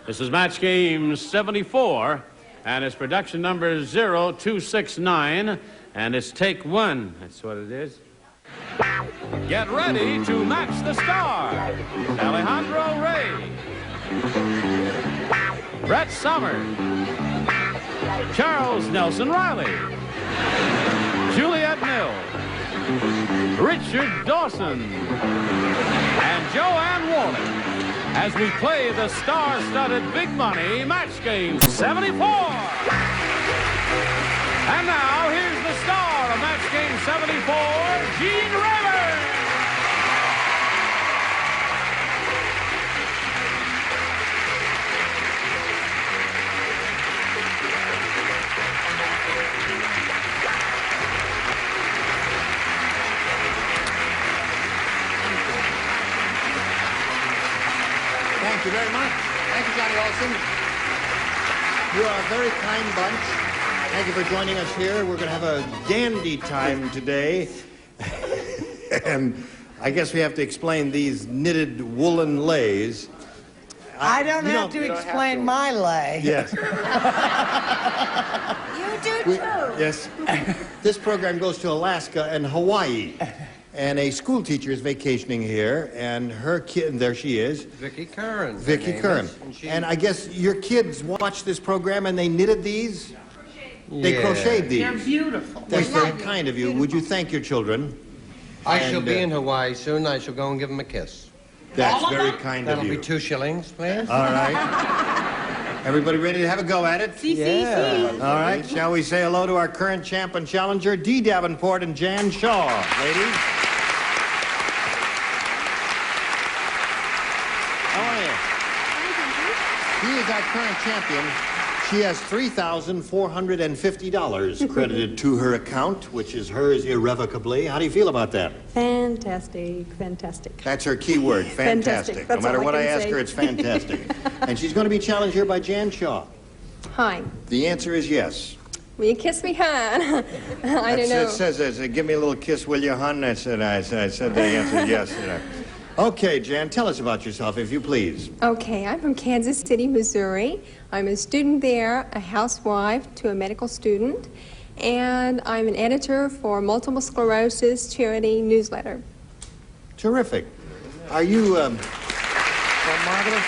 This is match game 74, and it's production number 0269, and it's take one. That's what it is. Get ready to match the star. Alejandro Reilly, Brett Summers, Charles Nelson Reilly, Juliet Mills, Richard Dawson, and Joanne Worley, as we play the star-studded big money match game 74. And now, here's the star of match game 74, Gene Rivers. Thank you very much. Thank you, Johnny Olson. You are a very kind bunch. Thank you for joining us here. We're going to have a dandy time today. And I guess we have to explain these knitted woolen leis. I don't have to explain my lay. Yes. You do too. Yes. This program goes to Alaska and Hawaii. And a school teacher is vacationing here, and her kid, there she is. Vicky Curran. Vicky Curran. And I guess your kids watched this program and they knitted these? They crocheted these. They're beautiful. That's very kind of you. Would you thank your children? I shall be in Hawaii soon. I shall go and give them a kiss. That's very kind of you. That'll be 2 shillings, please. All right. Everybody ready to have a go at it? Yeah. All right. Shall we say hello to our current champ and challenger, Dee Davenport and Jan Shaw, ladies? He is our current champion. She has $3,450 credited to her account, which is hers irrevocably. How do you feel about that? Fantastic, fantastic. That's her key word, fantastic. Fantastic. No matter what I ask say. her, it's fantastic. And she's going to be challenged here by Jan Shaw. Hi. The answer is yes. Will you kiss me, hon? I don't know. It says, give me a little kiss, will you, hon? I said the answer is yes. You know. Okay, Jan, tell us about yourself, if you please. Okay, I'm from Kansas City, Missouri. I'm a student there, a housewife to a medical student, and I'm an editor for Multiple Sclerosis Charity Newsletter. Terrific. Are you, marvelous?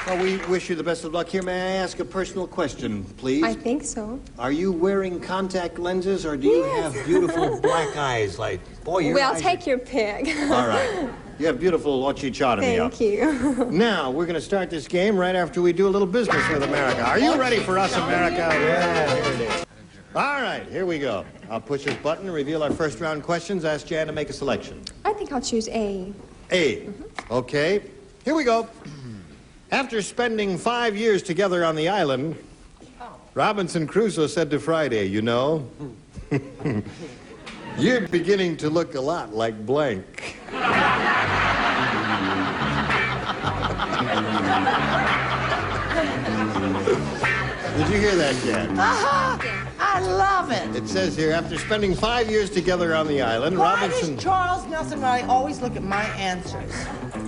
Well, we wish you the best of luck here. May I ask a personal question, please? I think so. Are you wearing contact lenses, or do you have beautiful black eyes? Like, boy, your Well, eyes take your pick. All right. You have beautiful ochichatomy. Thank you. Now, we're going to start this game right after we do a little business with America. Are you ready for us, America? Yeah, here it is. All right, here we go. I'll push this button and reveal our first round questions. Ask Jan to make a selection. I think I'll choose A. A. Okay. Here we go. After spending 5 years together on the island, Robinson Crusoe said to Friday, you know, you're beginning to look a lot like blank. Did you hear that, Jan? I love it. It says here, after spending 5 years together on the island, Why Robinson... does Charles Nelson Reilly always look at my answers?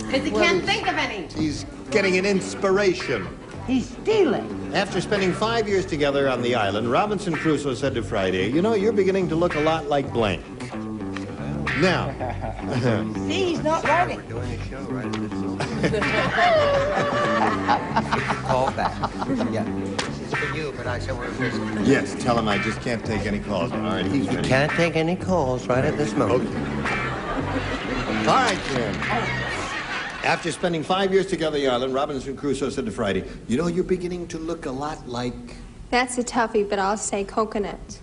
Because he can't think of any. He's getting an inspiration. He's stealing. After spending 5 years together on the island, Robinson Crusoe said to Friday, you know, you're beginning to look a lot like blank. Now... See, he's not writing. We're doing a show right at this moment. Call back. Yeah. It's for you, but I said we're busy. Yes, tell him I just can't take any calls. All right, he's ready. Can't take any calls right at this moment. Okay. All right, Jim. After spending 5 years together on the island, Robinson Crusoe said to Friday, you know, you're beginning to look a lot like... That's a toughie, but I'll say coconut.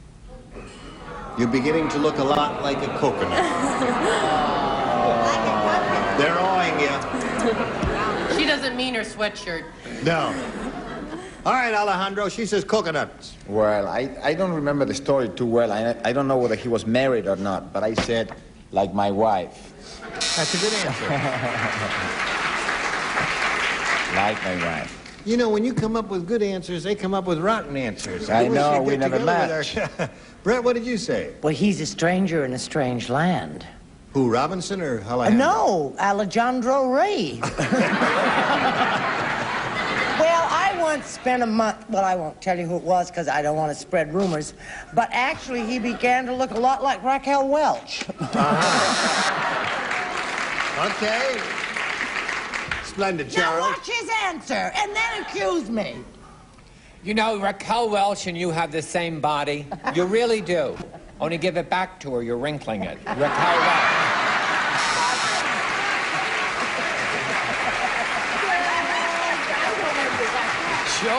You're beginning to look a lot like a coconut. They're awing you. She doesn't mean her sweatshirt. No. All right, Alejandro, she says coconuts. Well, I don't remember the story too well. I don't know whether he was married or not, but I said, like my wife. That's a good answer. Like my wife. You know, when you come up with good answers, they come up with rotten answers. I know, we we never match. Brett, what did you say? Well, he's a stranger in a strange land. Who, Robinson or Alejandro? No, Alejandro Ray. Well, I once spent a month, well, I won't tell you who it was because I don't want to spread rumors, but actually he began to look a lot like Raquel Welch. Okay. Splendid, Now Charles. watch his answer and then accuse me. You know, Raquel Welch and you have the same body. You really do. Only give it back to her, you're wrinkling it. Raquel Welch. Sure.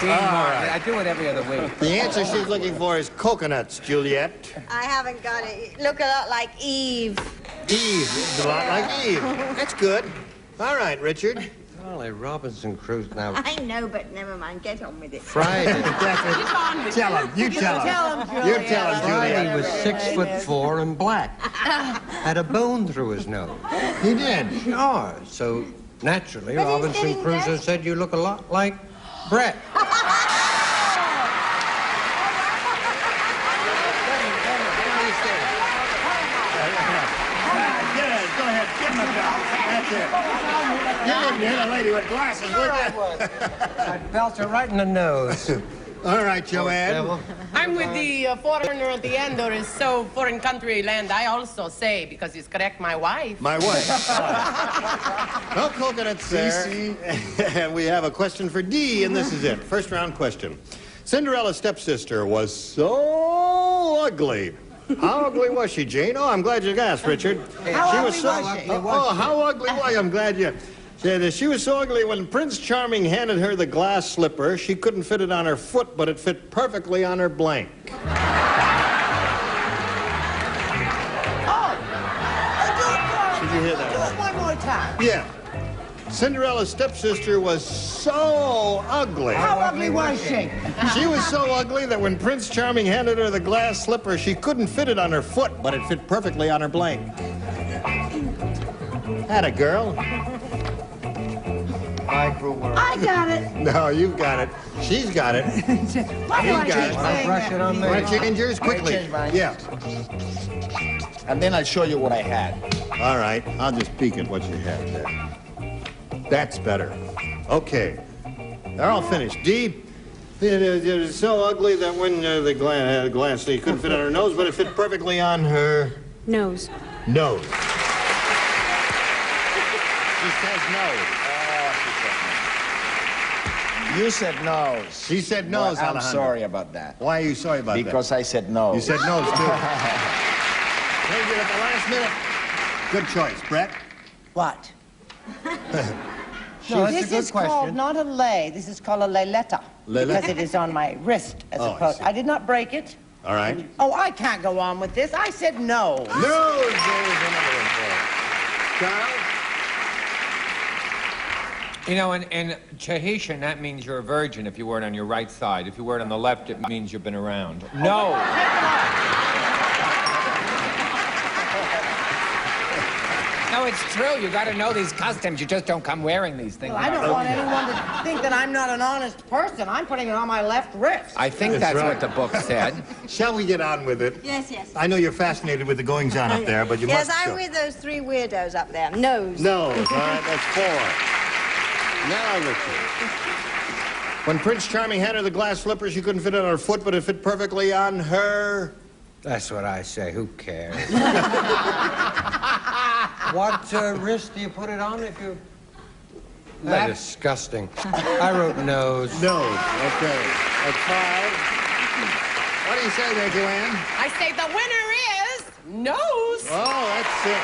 Dean Martin. I do it every other week. The answer she's looking for is coconuts, Juliet. I haven't got it. Look a lot like Eve. Eve. It's a lot like Eve. That's good. All right, Richard. Golly, Robinson Crusoe now. I know, but never mind. Get on with it. Friday. Tell him. You tell him. Tell him, Juliet. You tell him, Friday Juliet. was 6'4" and black. Had a bone through his nose. He did. Sure. So naturally, But he's Robinson getting Crusoe better. said you look a lot like Brett. Go ahead. Give him a belt. That's it. You didn't hit a lady with glasses, would you? I felt her right in the nose. All right, Joanne. Devil. I'm with the foreigner at the end, or is so foreign country land. I also say, because it's correct, my wife. My wife. No coconuts there. And we have a question for D, and this is it. First round question. Cinderella's stepsister was so ugly. How ugly was she, Jane? Oh, I'm glad you asked, Richard. How ugly was she? Oh, how ugly was she? I'm glad you said that. She was so ugly when Prince Charming handed her the glass slipper, she couldn't fit it on her foot, but it fit perfectly on her blank. Oh, do it for Did you hear that? Do it one more time. Yeah. Cinderella's stepsister was so ugly. How ugly was she? She was so ugly that when Prince Charming handed her the glass slipper, she couldn't fit it on her foot, but it fit perfectly on her blank. Atta girl. I got it. No, you've got it. She's got it. Why do I He's got keep it. saying Brush it on that? Want to change yours quickly? change mine. Yeah. And then I'll show you what I had. All right. I'll just peek at what you have there. That's better. Okay. They're all finished. D. It is so ugly that when the glass, she couldn't fit on her nose, but it fit perfectly on her Nose. nose. She says no. You said nose. She said nose, Well, I'm Alejandro. sorry about that. Why are you sorry about Because I said no. that? You said nose, too. Changed it at the last minute. Good choice. Brett? What? No, that's This a good is called question. not a lay. This is called a layletta. Layletta? Because it is on my wrist as Oh, I opposed. see. I did not break it. All right. Oh, I can't go on with this. I said no. Nose. There's another one for you. Charles? You know, in Tahitian, that means you're a virgin if you wear it on your right side. If you wear it on the left, it means you've been around. No. No, it's true. You got to know these customs. You just don't come wearing these things. Well, I don't want anyone to think that I'm not an honest person. I'm putting it on my left wrist. I think that's what the book said. Shall we get on with it? Yes, yes. I know you're fascinated with the goings-on up there, but you Yes, must I'm show. with those three weirdos up there. Nose. Nose. All right, that's 4. Now, Richard. When Prince Charming handed her the glass slipper, she couldn't fit it on her foot, but it fit perfectly on her... That's what I say. Who cares? What wrist do you put it on if you... That's disgusting. I wrote nose. Nose. Okay. That's 5. What do you say there, Joanne? I say the winner is nose. Oh, that's it.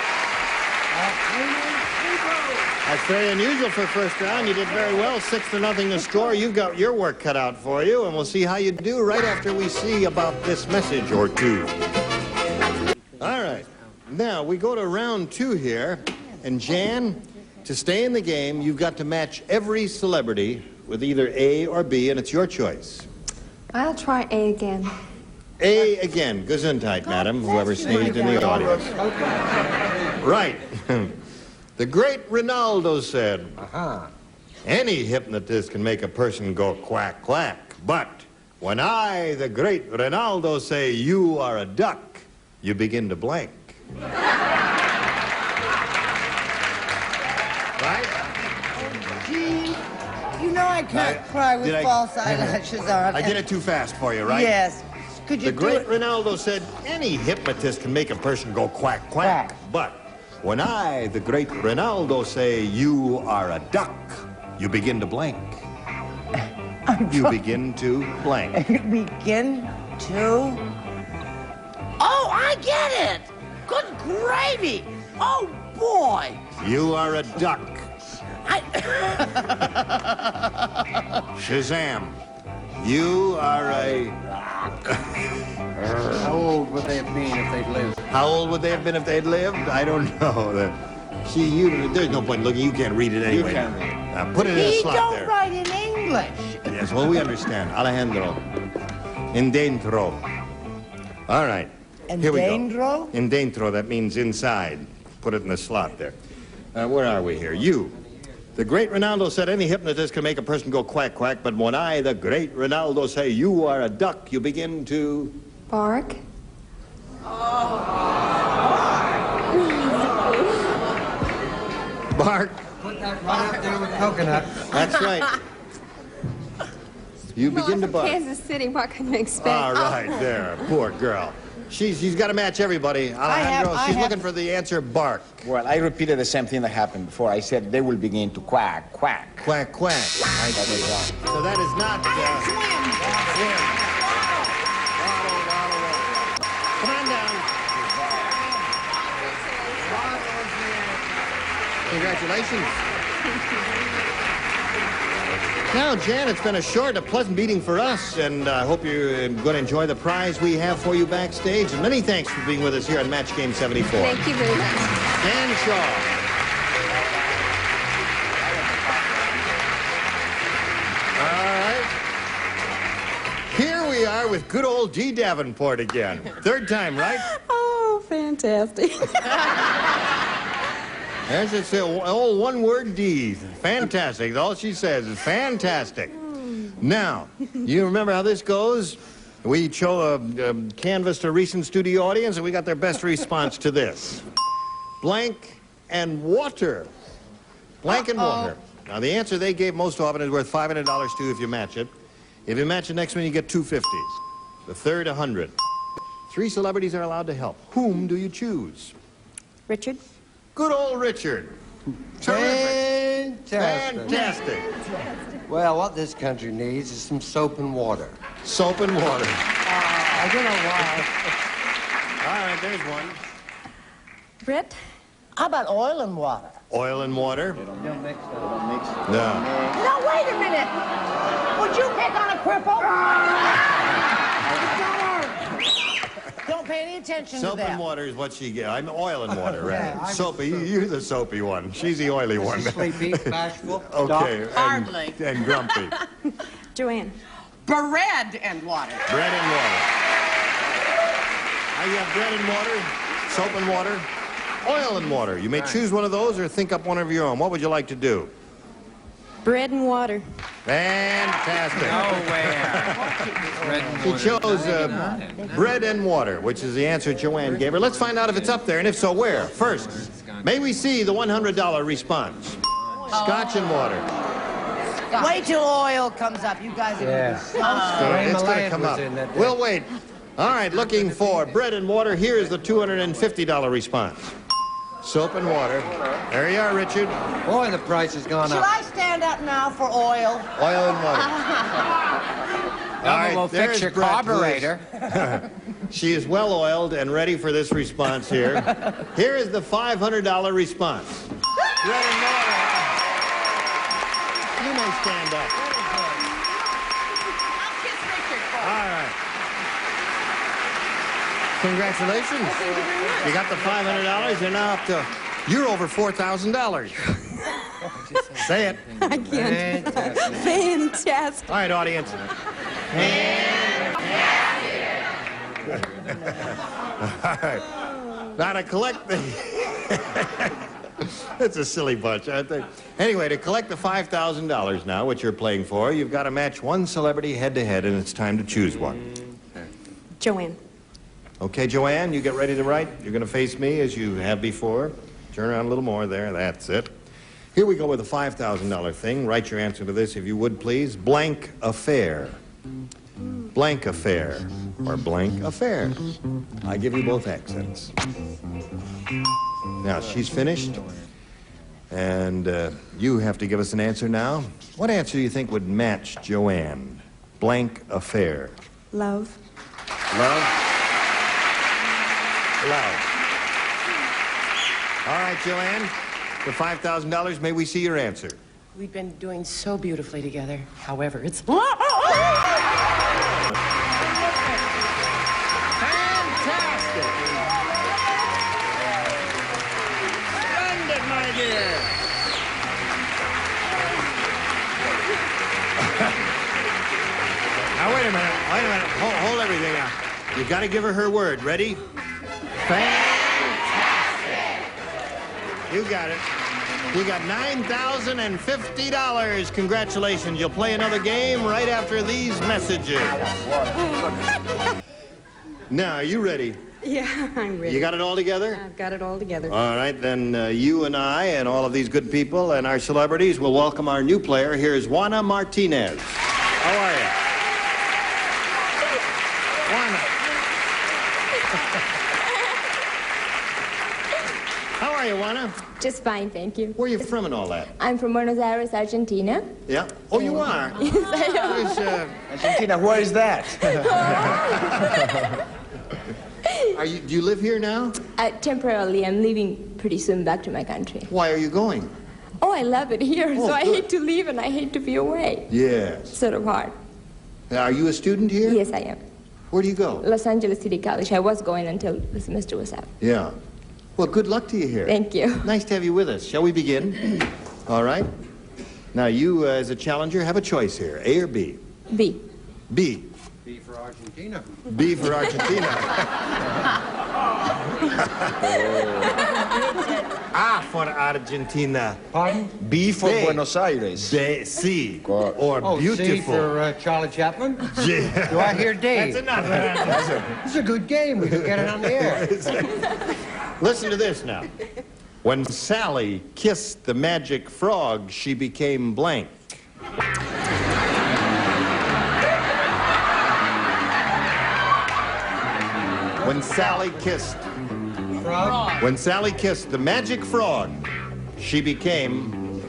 That's very unusual for first round. You did very well. 6-0 the score. You've got your work cut out for you, and we'll see how you do right after we see about this message or two. All right. Now, we go to round 2 here. And Jan, to stay in the game, you've got to match every celebrity with either A or B, and it's your choice. I'll try A again. A again. Gesundheit, madam, whoever sneezed in the audience. Right. The great Ronaldo said, any hypnotist can make a person go quack, quack. But when I, the great Ronaldo, say you are a duck, you begin to blank. Right? Gee, you know I can't cry with false eyelashes on. I did it too fast for you, right? Yes. Could you The do great it? Ronaldo said, any hypnotist can make a person go quack, quack. But when I, the great Ronaldo, say you are a duck, you begin to blank. You begin to blank. Begin to... Oh, I get it! Good gravy! Oh, boy! You are a duck. Shazam. You are a... How old would they have been if they'd lived? How old would they have been if they'd lived? I don't know. See, there's no point looking. You can't read it anyway. You can't read it. Now, put it in a He slot don't there. write in English. Yes, well, we understand. Alejandro. In dentro. All right. Here we go. Dentro? In dentro, that means inside. Put it in the slot there. Where are we here? You. The great Ronaldo said any hypnotist can make a person go quack, quack, but when I, the great Ronaldo, say you are a duck, you begin to... Bark. Bark. Put that right up there with coconut. That's right. You begin to From bark. Kansas City, what can you expect? All right, there. Poor girl. She's got to match everybody. Alejandro, she's looking for the answer bark. Well, I repeated the same thing that happened before. I said they will begin to quack, quack. Quack, quack. I see. So that is not... swim. Come on down. Congratulations. Now, Jan, it's been a short, a pleasant meeting for us, and I hope you're going to enjoy the prize we have for you backstage. And many thanks for being with us here on Match Game 74. Thank you very much. Dan Shaw. All right. Here we are with good old G. Davenport again. Third time, right? Oh, fantastic. There's this old one-word D. Fantastic. All she says is fantastic. Now, you remember how this goes? We show a canvas to a recent studio audience, and we got their best response to this. Blank and water. Blank and water. Now, the answer they gave most often is worth $500 to you if you match it. If you match the next one, you get $250. The third, $100. 3 celebrities are allowed to help. Whom do you choose? Richard? Good old Richard. Terrific. Fantastic. Well, what this country needs is some soap and water. Soap and water. I don't know why. All right, there's one. Brett? How about oil and water? Oil and water. Don't mix that. No. No, wait a minute. Would you pick on a cripple? Don't pay any attention Soap to that. and water is what she gets. I'm oil and water, rather. Soapy, you're the soapy one. She's the oily one. Sleepy, bashful. Okay. Hardly. And grumpy. Joanne? Bread and water. Bread and water. Now you have bread and water, soap and water, oil and water. You may choose one of those or think up one of your own. What would you like to do? Bread and water. Fantastic. Nowhere. She chose bread and water, which is the answer Joanne gave her. Let's find out if it's up there, and if so, where. First, may we see the $100 response? Scotch and water. Wait till oil comes up. You guys are Yes. It's going to come up. We'll wait. All right, looking for bread and water. Here's the $250 response. Soap and water. There you are, Richard. Boy, the price has gone Should up. I stand up now for oil? Oil and water. All right, We'll fix there's your Brett, carburetor. She is well oiled and ready for this response here. Here is the $500 response. Bread and water. You may stand up. I'll kiss Richard for All right. Congratulations. You got the $500. You're now up to, you're over $4,000. Say it. I can't. Fantastic. All right, audience. All right. Now to collect the... It's a silly bunch, aren't they? Anyway, to collect the $5,000 now, which you're playing for, you've got to match one celebrity head-to-head, and it's time to choose one. Joanne. Okay, Joanne, you get ready to write. You're going to face me as you have before. Turn around a little more there. That's it. Here we go with a $5,000 thing. Write your answer to this, if you would, please. Blank affair. Blank affair. Or blank affair. I give you both accents. Now, she's finished. And you have to give us an answer now. What answer do you think would match Joanne? Blank affair. Love. Love? Love. All right, Joanne. For $5,000, may we see your answer? We've been doing so beautifully together. However, it's... Fantastic! Splendid, my dear! Now, wait a minute. Hold everything out. You got to give her word. Ready? Fantastic! You got it. You got $9,050. Congratulations. You'll play another game right after these messages. Now, are you ready? Yeah, I'm ready. You got it all together? I've got it all together. All right, then you and I and all of these good people and our celebrities will welcome our new player. Here's Juana Martinez. How are you? Juana. How are you, Juana? Just fine, thank you. Where are you from and all that? I'm from Buenos Aires, Argentina. Yeah? Oh, you are? Yes, I am. Where's, Argentina, where is that? do you live here now? Temporarily, I'm leaving pretty soon back to my country. Why are you going? Oh, I love it here, Oh, so I good. hate to leave and I hate to be away. Yes. Sort of hard. Now, are you a student here? Yes, I am. Where do you go? Los Angeles City College. I was going until the semester was up. Yeah. Well, good luck to you here. Thank you. Nice to have you with us. Shall we begin? All right. Now, you, as a challenger, have a choice here. A or B? B. B. B for Argentina. B for Argentina. A for Argentina. Pardon? B for B. Buenos Aires. B, C. Or Oh, beautiful. C for Charlie Chaplin? Yeah. Do I hear D? That's enough. This is a good game. We can get it on the air. Listen to this now. When Sally kissed the magic frog, she became blank. When Sally kissed... Frog? When Sally kissed the magic frog, she became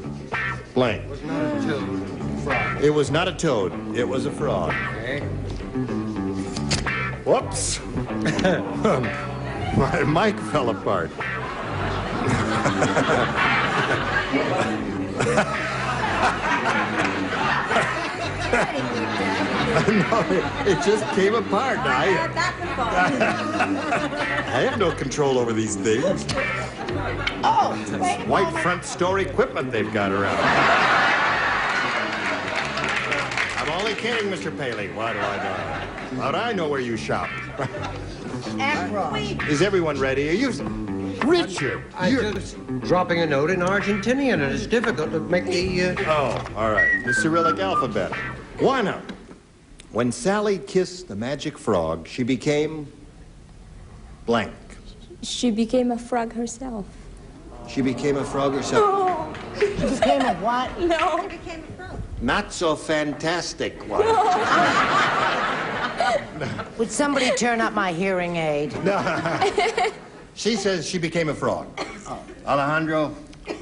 blank. Was not a toad. Frog. It was not a toad. It was a frog. Okay. Whoops. My mic fell apart. No, it just came apart. I have no control over these things. Oh, wait. White front store equipment they've got around. I'm only kidding, Mr. Paley. Why do I know? How do I know where you shop? Is everyone ready? Are you... Richard, I'm just dropping a note in Argentinian, and it's difficult to make the... Oh, all right. The Cyrillic alphabet. Juana. When Sally kissed the magic frog, she became blank. She became a frog herself. She became a frog herself. Oh. She became a what? No. Not so fantastic one. Would somebody turn up my hearing aid? No. She says she became a frog. Alejandro,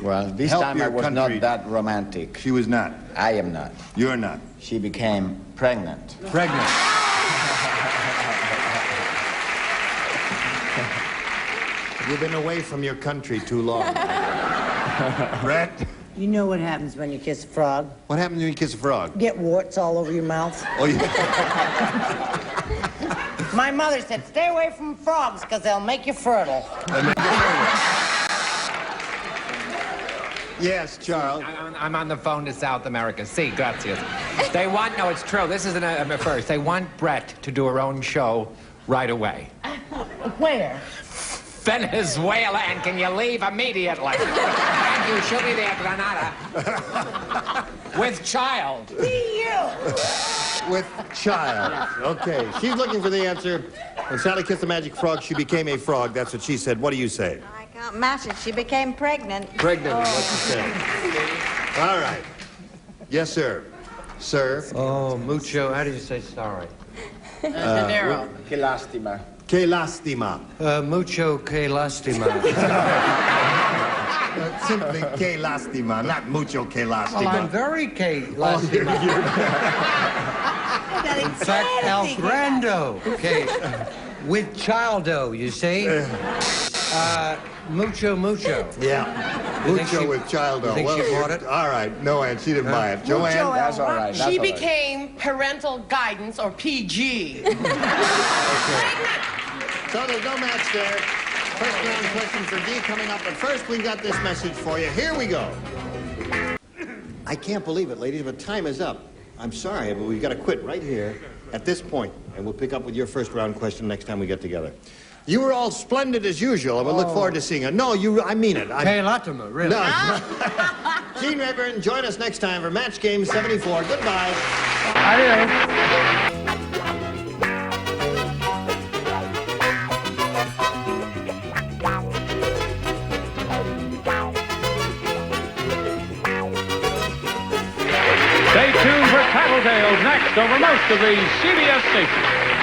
Well, this help time I your was country. not that romantic. She was not. I am not. You're not. She became pregnant. Pregnant. You've been away from your country too long. Brett, You know what happens when you kiss a frog? what happens when you kiss a frog? Get warts all over your mouth. Oh, yeah. My mother said, stay away from frogs because they'll make you fertile. Yes, Charles. I'm on the phone to South America. Si, gracias. They want, no, it's true. This isn't a first. They want Brett to do her own show right away. Where? Venezuela, and can you leave immediately? Thank you. She'll be there, Granada. With child. With child. Okay, she's looking for the answer. When Sally kissed the magic frog, she became a frog. That's what she said. What do you say? I Can't match it. She became pregnant. Pregnant. What you say? All right. Yes, sir. Sir. Oh, Mucho. How do you say sorry? Dinero. Que lástima. Que lastima. Mucho que lastima. Simply que lastima, not mucho que lastima. Well, I'm very que lastima. In fact, El Grando. Okay. With childo, you see? Mucho Mucho. Yeah. You think Mucho she- with childo. you think she bought it? All right. No, Ann, she didn't buy it. Joanne? That's all right. That's She all right. became parental guidance or PG. So there's no match there. First round question for D coming up. But first, we got this message for you. Here we go. I can't believe it, ladies, but time is up. I'm sorry, but we've got to quit right here at this point, and we'll pick up with your first round question next time we get together. You were all splendid as usual. I would look forward to seeing it. No, I mean it. Que lástima, really. No. Gene Rayburn, join us next time for Match Game 74. Goodbye. Adios. Stay tuned for Tattletales next over most of these CBS stations.